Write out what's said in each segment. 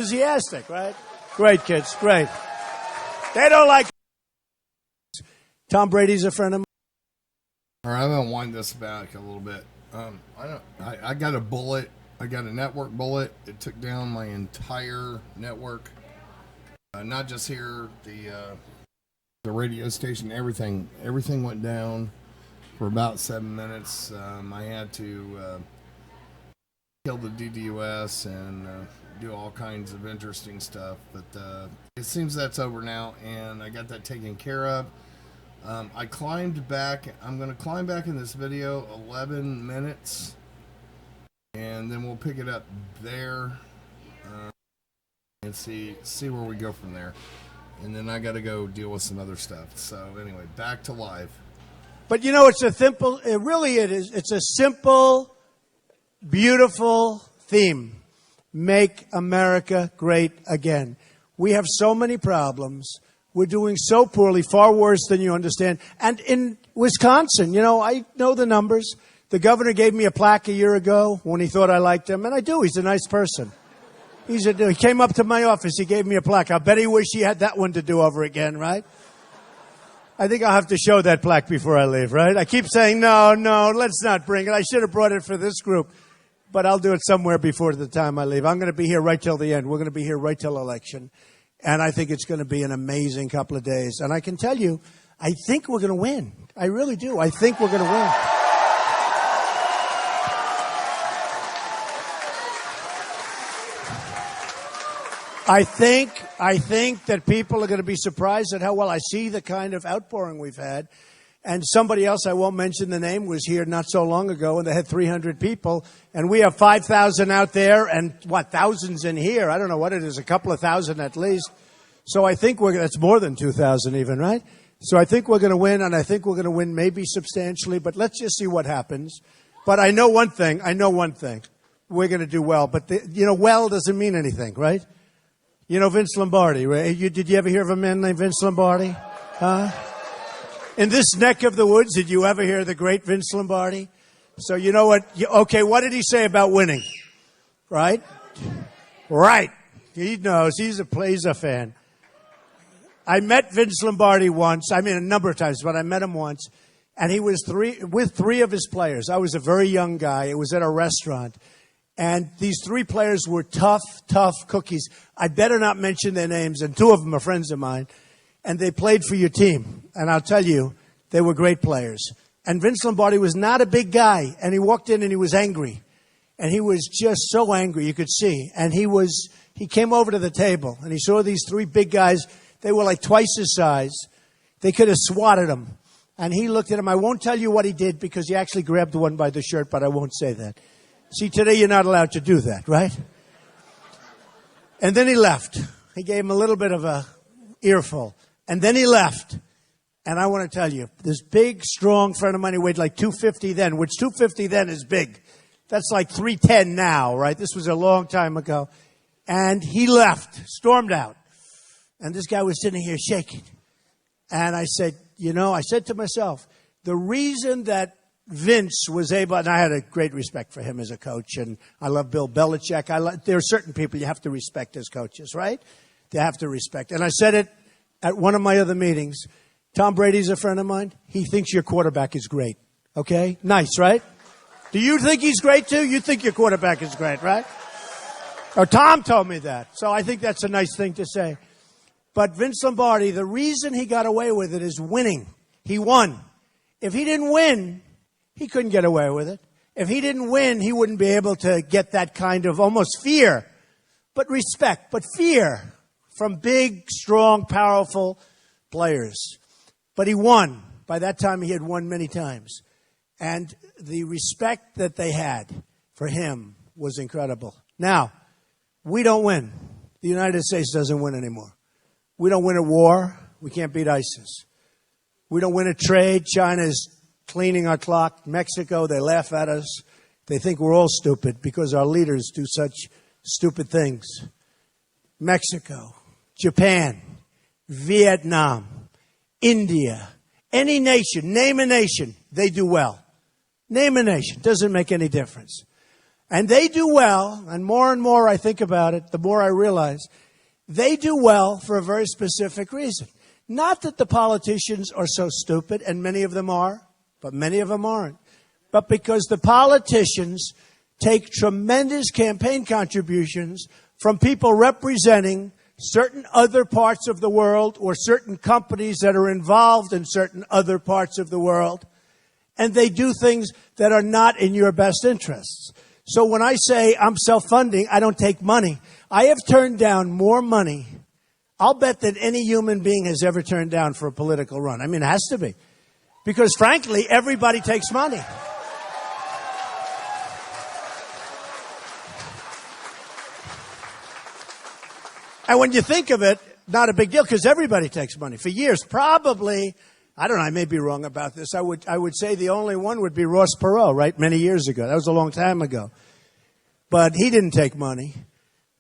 Enthusiastic, right? Great kids, great. They don't like. Tom Brady's a friend of mine. All right, I'm gonna wind this back a little bit. I got a bullet. I got a network bullet. It took down my entire network, not just here. The radio station, everything went down for about 7 minutes. I had to kill the DDoS and do all kinds of interesting stuff. But it seems that's over now, and I got that taken care of. I climbed back. I'm going to climb back in this video 11 minutes, and then we'll pick it up there and see where we go from there. And then I got to go deal with some other stuff. So anyway, back to live. But you know, it's a simple. It is. It's a simple, beautiful theme. Make America great again. We have so many problems. We're doing so poorly, far worse than you understand. And in Wisconsin, you know, I know the numbers. The governor gave me a plaque a year ago when he thought I liked him, and I do. He's a nice person. He came up to my office. He gave me a plaque. I bet he wished he had that one to do over again, right? I think I'll have to show that plaque before I leave, right? I keep saying, no, let's not bring it. I should have brought it for this group. But I'll do it somewhere before the time I leave. I'm going to be here right till the end. We're going to be here right till election. And I think it's going to be an amazing couple of days. And I can tell you, I think we're going to win. I really do. I think we're going to win. I think that people are going to be surprised at how well I see the kind of outpouring we've had. And somebody else, I won't mention the name, was here not so long ago, and they had 300 people. And we have 5,000 out there and, thousands in here. I don't know what it is, a couple of thousand at least. So I think that's more than 2,000 even, right? So I think we're going to win, and I think we're going to win maybe substantially. But let's just see what happens. But I know one thing. We're going to do well. But, well doesn't mean anything, right? You know Vince Lombardi, right? Did you ever hear of a man named Vince Lombardi? Huh? In this neck of the woods, did you ever hear the great Vince Lombardi? So you know what? Okay, what did he say about winning? Right? Right. He knows. He's a fan. I met Vince Lombardi once. I mean, a number of times, but I met him once. And he was with three of his players. I was a very young guy. It was at a restaurant. And these three players were tough cookies. I better not mention their names, and two of them are friends of mine. And they played for your team. And I'll tell you, they were great players. And Vince Lombardi was not a big guy. And he walked in and he was angry. And he was just so angry, you could see. And he came over to the table and he saw these three big guys. They were like twice his size. They could have swatted him. And he looked at him. I won't tell you what he did because he actually grabbed one by the shirt, but I won't say that. See, today you're not allowed to do that, right? And then he left. He gave him a little bit of a earful. And then he left. And I want to tell you, this big, strong friend of mine who weighed like 250 then, which 250 then is big. That's like 310 now, right? This was a long time ago. And he left, stormed out. And this guy was sitting here shaking. And I said, I said to myself, the reason that Vince was able, and I had a great respect for him as a coach, and I love Bill Belichick. There are certain people you have to respect as coaches, right? They have to respect. And I said it at one of my other meetings. Tom Brady's a friend of mine. He thinks your quarterback is great. Okay? Nice, right? Do you think he's great too? You think your quarterback is great, right? Or Tom told me that. So I think that's a nice thing to say. But Vince Lombardi, the reason he got away with it is winning. He won. If he didn't win, he couldn't get away with it. If he didn't win, he wouldn't be able to get that kind of almost fear, but respect, but fear from big, strong, powerful players. But he won. By that time, he had won many times. And the respect that they had for him was incredible. Now, we don't win. The United States doesn't win anymore. We don't win a war. We can't beat ISIS. We don't win a trade. China's cleaning our clock. Mexico, they laugh at us. They think we're all stupid because our leaders do such stupid things. Mexico, Japan, Vietnam, India, any nation, name a nation, they do well. Name a nation, doesn't make any difference. And they do well, and more I think about it, the more I realize, they do well for a very specific reason. Not that the politicians are so stupid, and many of them are, but many of them aren't. But because the politicians take tremendous campaign contributions from people representing certain other parts of the world or certain companies that are involved in certain other parts of the world. And they do things that are not in your best interests. So when I say I'm self-funding, I don't take money. I have turned down more money, I'll bet, than any human being has ever turned down for a political run. I mean, it has to be. Because frankly, everybody takes money. And when you think of it, not a big deal, because everybody takes money. For years, probably, I don't know, I may be wrong about this. I would say the only one would be Ross Perot, right? Many years ago. That was a long time ago. But he didn't take money.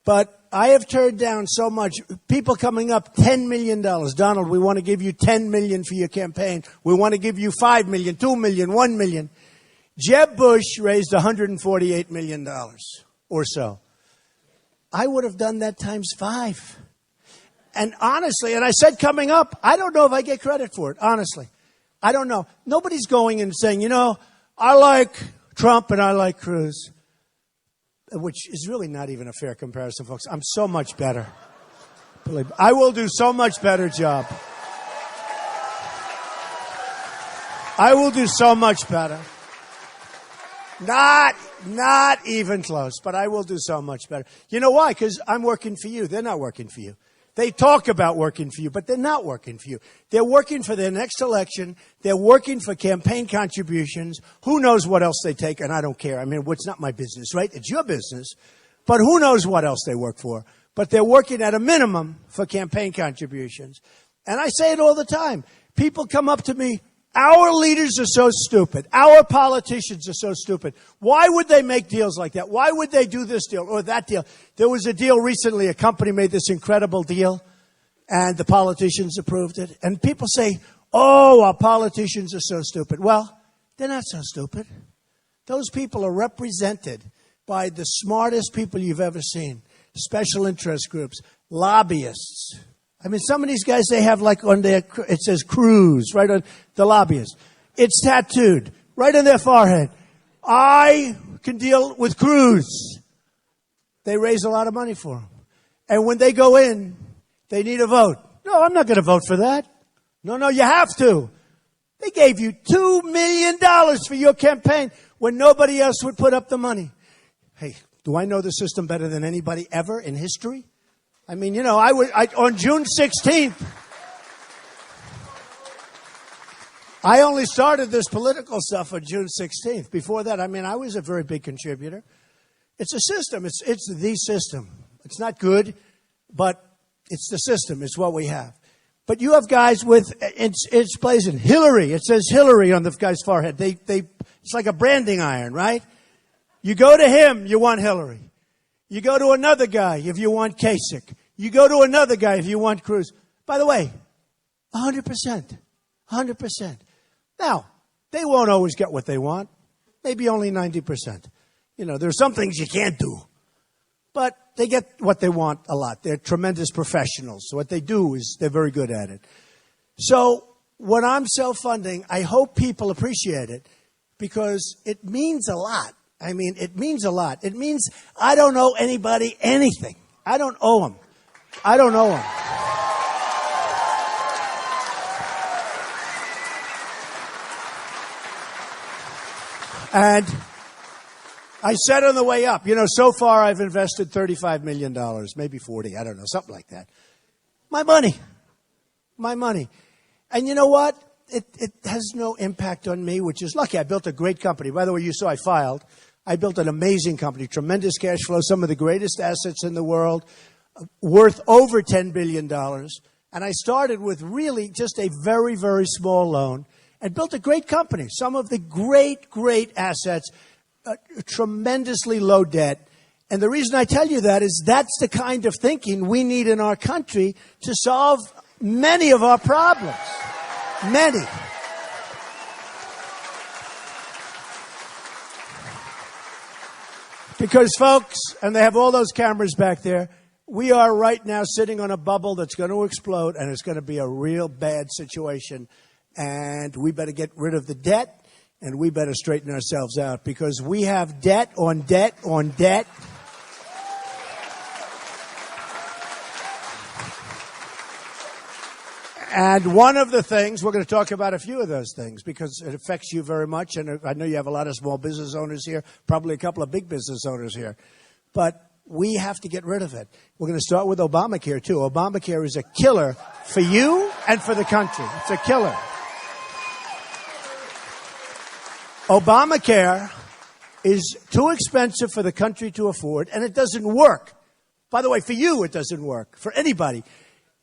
But I have turned down so much. People coming up, $10 million. Donald, we want to give you $10 million for your campaign. We want to give you $5 million, $2 million, $1 million. Jeb Bush raised $148 million or so. I would have done that times 5. And honestly, and I said coming up, I don't know if I get credit for it, honestly. I don't know. Nobody's going and saying, you know, I like Trump and I like Cruz, which is really not even a fair comparison, folks. I'm so much better. Believe me, I will do so much better job. I will do so much better. Not even close, but I will do so much better. You know why? Because I'm working for you. They're not working for you. They talk about working for you, but they're not working for you. They're working for their next election. They're working for campaign contributions. Who knows what else they take, and I don't care. I mean, it's not my business, right? It's your business. But who knows what else they work for. But they're working at a minimum for campaign contributions. And I say it all the time. People come up to me, our leaders are so stupid. Our politicians are so stupid. Why would they make deals like that? Why would they do this deal or that deal? There was a deal recently, a company made this incredible deal, and the politicians approved it. And people say, oh, our politicians are so stupid. Well, they're not so stupid. Those people are represented by the smartest people you've ever seen. Special interest groups, lobbyists. I mean, some of these guys, they have like on their, it says Cruz, right on the lobbyists. It's tattooed right on their forehead. I can deal with Cruz. They raise a lot of money for them. And when they go in, they need a vote. No, I'm not going to vote for that. No, you have to. They gave you $2 million for your campaign when nobody else would put up the money. Hey, do I know the system better than anybody ever in history? I mean, you know, on June 16th, I only started this political stuff on June 16th. Before that, I mean, I was a very big contributor. It's a system. It's the system. It's not good, but it's the system. It's what we have. But you have guys with, it's blazing. Hillary. It says Hillary on the guy's forehead. It's like a branding iron, right? You go to him, you want Hillary. You go to another guy if you want Kasich. You go to another guy if you want Cruz. By the way, 100%. 100%. Now, they won't always get what they want. Maybe only 90%. You know, there's some things you can't do. But they get what they want a lot. They're tremendous professionals. So what they do is they're very good at it. So when I'm self-funding, I hope people appreciate it because it means a lot. I mean, it means a lot. It means I don't owe anybody anything. I don't owe them. I don't owe them. And I said on the way up, you know, so far I've invested $35 million, maybe 40, I don't know, something like that. My money. My money. And you know what? It has no impact on me, which is lucky. I built a great company. By the way, you saw I filed. I built an amazing company, tremendous cash flow, some of the greatest assets in the world, worth over $10 billion. And I started with really just a very, very small loan and built a great company, some of the great assets, tremendously low debt. And the reason I tell you that is that's the kind of thinking we need in our country to solve many of our problems. Many. Because, folks, and they have all those cameras back there, we are right now sitting on a bubble that's going to explode, and it's going to be a real bad situation. And we better get rid of the debt, and we better straighten ourselves out, because we have debt on debt on debt. And one of the things, we're going to talk about a few of those things because it affects you very much. And I know you have a lot of small business owners here, probably a couple of big business owners here. But we have to get rid of it. We're going to start with Obamacare, too. Obamacare is a killer for you and for the country. It's a killer. Obamacare is too expensive for the country to afford, and it doesn't work. By the way, for you, it doesn't work. For anybody.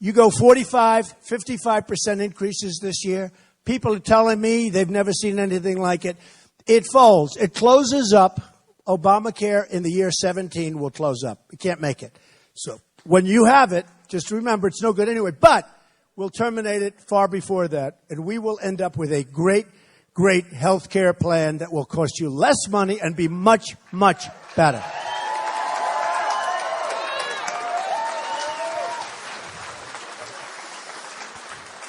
You go 45, 55% increases this year. People are telling me they've never seen anything like it. It folds. It closes up. Obamacare in the year 17 will close up. You can't make it. So when you have it, just remember it's no good anyway. But we'll terminate it far before that. And we will end up with a great, great health care plan that will cost you less money and be much, much better.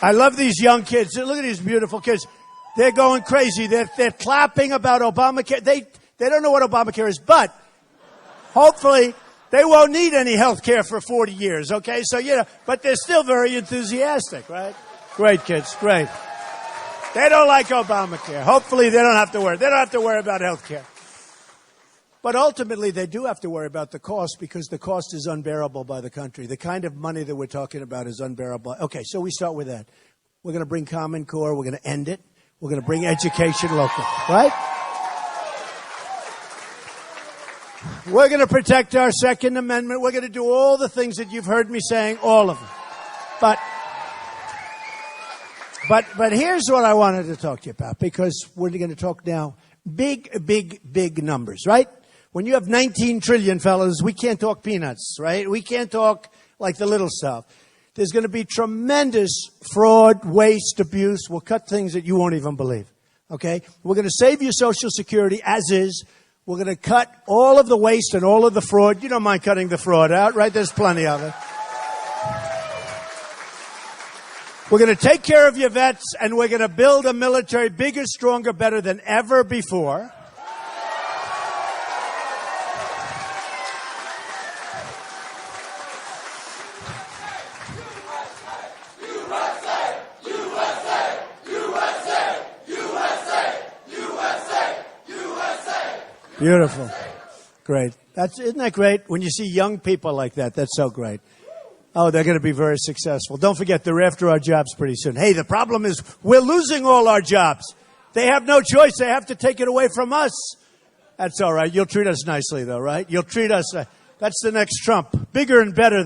I love these young kids. Look at these beautiful kids. They're going crazy. They're clapping about Obamacare. They don't know what Obamacare is, but hopefully they won't need any health care for 40 years, okay? So, but they're still very enthusiastic, right? Great kids, great. They don't like Obamacare. Hopefully they don't have to worry. They don't have to worry about health care. But ultimately, they do have to worry about the cost because the cost is unbearable by the country. The kind of money that we're talking about is unbearable. Okay, so we start with that. We're going to bring Common Core. We're going to end it. We're going to bring education local, right? We're going to protect our Second Amendment. We're going to do all the things that you've heard me saying, all of them. But here's what I wanted to talk to you about, because we're going to talk now big numbers, right? When you have 19 trillion, fellas, we can't talk peanuts, right? We can't talk like the little stuff. There's going to be tremendous fraud, waste, abuse. We'll cut things that you won't even believe, okay? We're going to save your Social Security as is. We're going to cut all of the waste and all of the fraud. You don't mind cutting the fraud out, right? There's plenty of it. We're going to take care of your vets, and we're going to build a military bigger, stronger, better than ever before. Beautiful. Great. Isn't that great? When you see young people like that, that's so great. Oh, they're going to be very successful. Don't forget, they're after our jobs pretty soon. Hey, the problem is we're losing all our jobs. They have no choice. They have to take it away from us. That's all right. You'll treat us nicely, though, right? You'll treat us. That's the next Trump. Bigger and better.